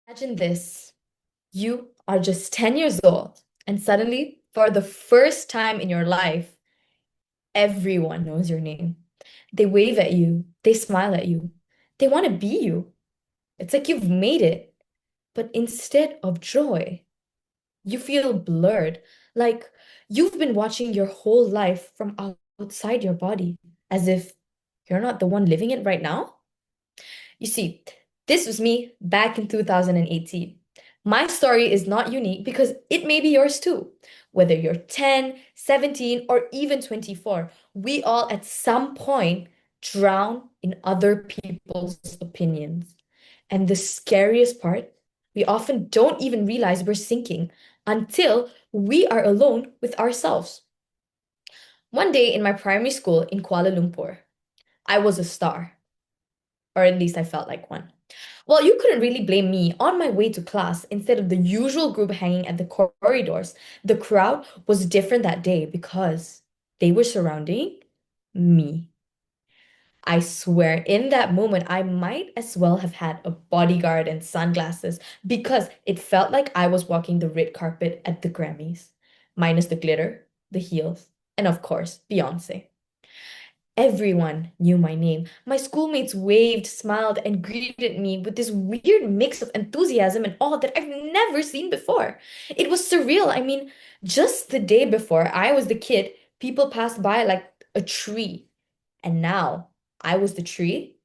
Imagine this. You are just 10 years old, and suddenly, for the first time in your life, everyone knows your name. They wave at you, they smile at you, they want to be you. It's like you've made it. But instead of joy, you feel blurred, like you've been watching your whole life from outside your body, as if you're not the one living it right now. You see, this was me back in 2018. My story is not unique because it may be yours too. Whether you're 10, 17, or even 24, we all at some point drown in other people's opinions. And the scariest part, we often don't even realize we're sinking until we are alone with ourselves. One day in my primary school in Kuala Lumpur, I was a star, or at least I felt like one. Well, you couldn't really blame me. On my way to class, instead of the usual group hanging at the corridors, the crowd was different that day because they were surrounding me. I swear, in that moment, I might as well have had a bodyguard and sunglasses because it felt like I was walking the red carpet at the Grammys, minus the glitter, the heels, and of course, Beyonce. Everyone knew my name. My schoolmates waved, smiled, and greeted me with this weird mix of enthusiasm and awe that I've never seen before. It was surreal. I mean, just the day before I was the kid, people passed by like a tree. And now I was the tree,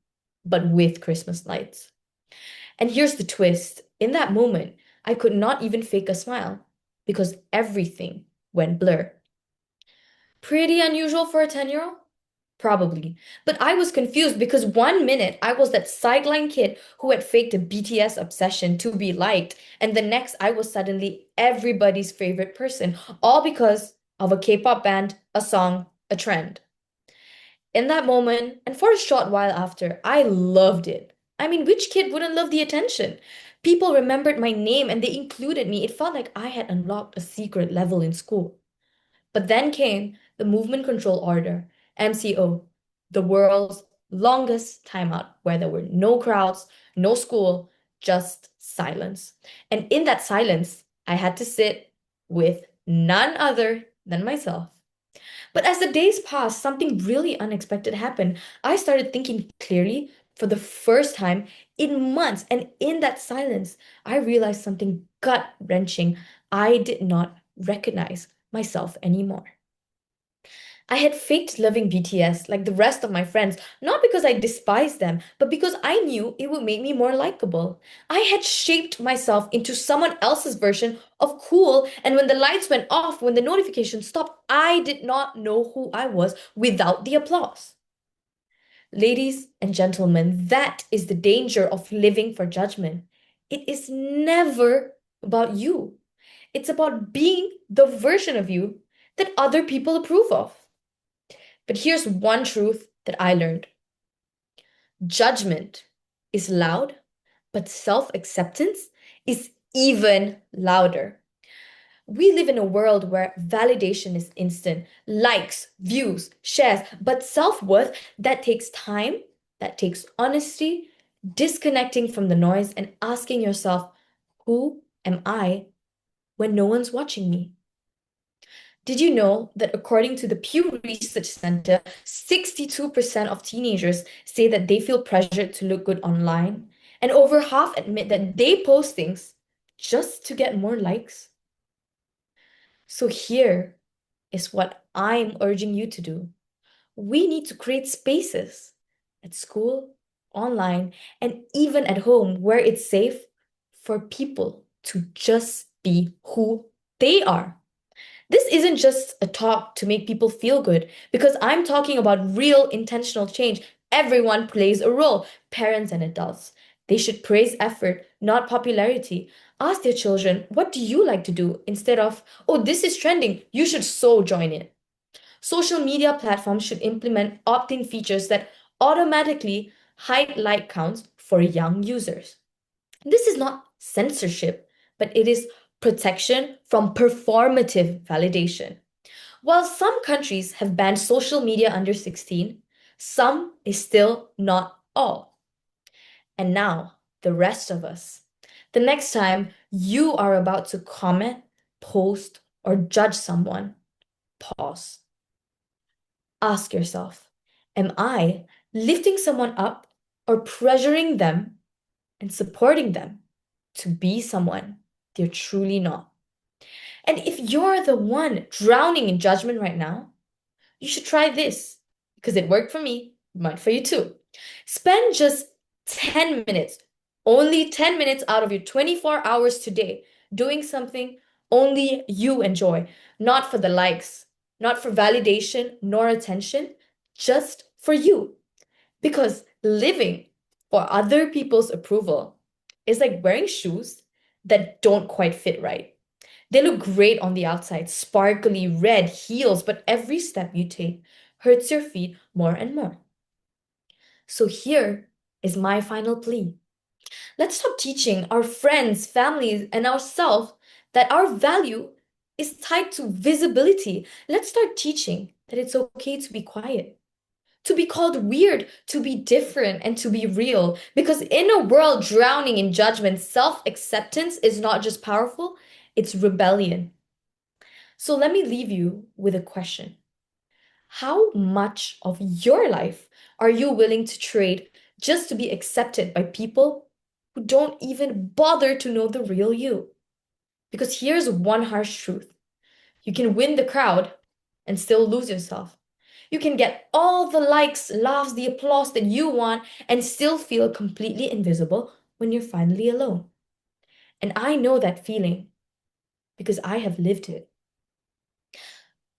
but with Christmas lights. And here's the twist. In that moment, I could not even fake a smile because everything went blur. Pretty unusual for a 10-year-old? Probably. But I was confused because one minute I was that sideline kid who had faked a BTS obsession to be liked, and the next I was suddenly everybody's favorite person, all because of a K-pop band, a song, a trend. In that moment, and for a short while after, I loved it. I mean, which kid wouldn't love the attention? People remembered my name and they included me. It felt like I had unlocked a secret level in school. But then came the Movement Control Order, MCO, the world's longest timeout, where there were no crowds, no school, just silence. And in that silence, I had to sit with none other than myself. But as the days passed, something really unexpected happened. I started thinking clearly for the first time in months. And in that silence, I realized something gut-wrenching. I did not recognize myself anymore. I had faked loving BTS like the rest of my friends, not because I despised them, but because I knew it would make me more likable. I had shaped myself into someone else's version of cool, and when the lights went off, when the notification stopped, I did not know who I was without the applause. Ladies and gentlemen, that is the danger of living for judgment. It is never about you. It's about being the version of you that other people approve of. But here's one truth that I learned. Judgment is loud, but self-acceptance is even louder. We live in a world where validation is instant, likes, views, shares, but self-worth, that takes time, that takes honesty, disconnecting from the noise and asking yourself, who am I when no one's watching me? Did you know that according to the Pew Research Center, 62% of teenagers say that they feel pressured to look good online, and over half admit that they post things just to get more likes? So here is what I'm urging you to do. We need to create spaces at school, online, and even at home where it's safe for people to just be who they are. This isn't just a talk to make people feel good, because I'm talking about real intentional change. Everyone plays a role, parents and adults. They should praise effort, not popularity. Ask their children, what do you like to do? Instead of, oh, this is trending, you should so join it. Social media platforms should implement opt-in features that automatically hide like counts for young users. This is not censorship, but it is protection from performative validation. While some countries have banned social media under 16, some is still not all. And now, the rest of us. The next time you are about to comment, post, or judge someone, pause. Ask yourself, am I lifting someone up or pressuring them and supporting them to be someone they're truly not? And if you're the one drowning in judgment right now, you should try this because it worked for me, it might for you too. Spend just 10 minutes, only 10 minutes out of your 24 hours today doing something only you enjoy, not for the likes, not for validation nor attention, just for you. Because living for other people's approval is like wearing shoes that don't quite fit right. They look great on the outside, sparkly red heels, but every step you take hurts your feet more and more. So here is my final plea. Let's stop teaching our friends, families, and ourselves that our value is tied to visibility. Let's start teaching that it's okay to be quiet, to be called weird, to be different, and to be real. Because in a world drowning in judgment, self-acceptance is not just powerful, it's rebellion. So let me leave you with a question. How much of your life are you willing to trade just to be accepted by people who don't even bother to know the real you? Because here's one harsh truth. You can win the crowd and still lose yourself. You can get all the likes, laughs, the applause that you want and still feel completely invisible when you're finally alone. And I know that feeling because I have lived it.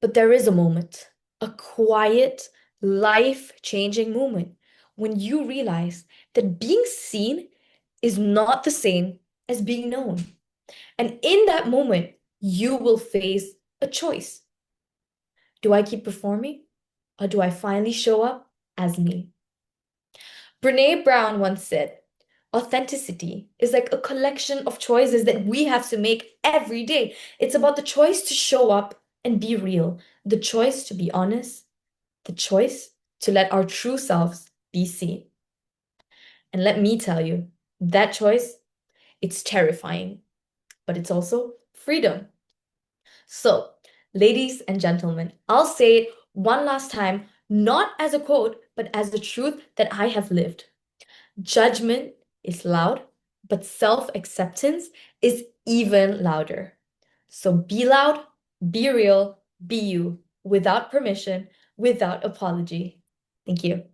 But there is a moment, a quiet, life-changing moment when you realize that being seen is not the same as being known. And in that moment, you will face a choice. Do I keep performing or do I finally show up as me? Brene Brown once said, authenticity is like a collection of choices that we have to make every day. It's about the choice to show up and be real, the choice to be honest, the choice to let our true selves be seen. And let me tell you, that choice, it's terrifying, but it's also freedom. So, ladies and gentlemen, I'll say it one last time, not as a quote, but as the truth that I have lived. Judgment is loud, but self-acceptance is even louder. So be loud, be real, be you, without permission, without apology. Thank you.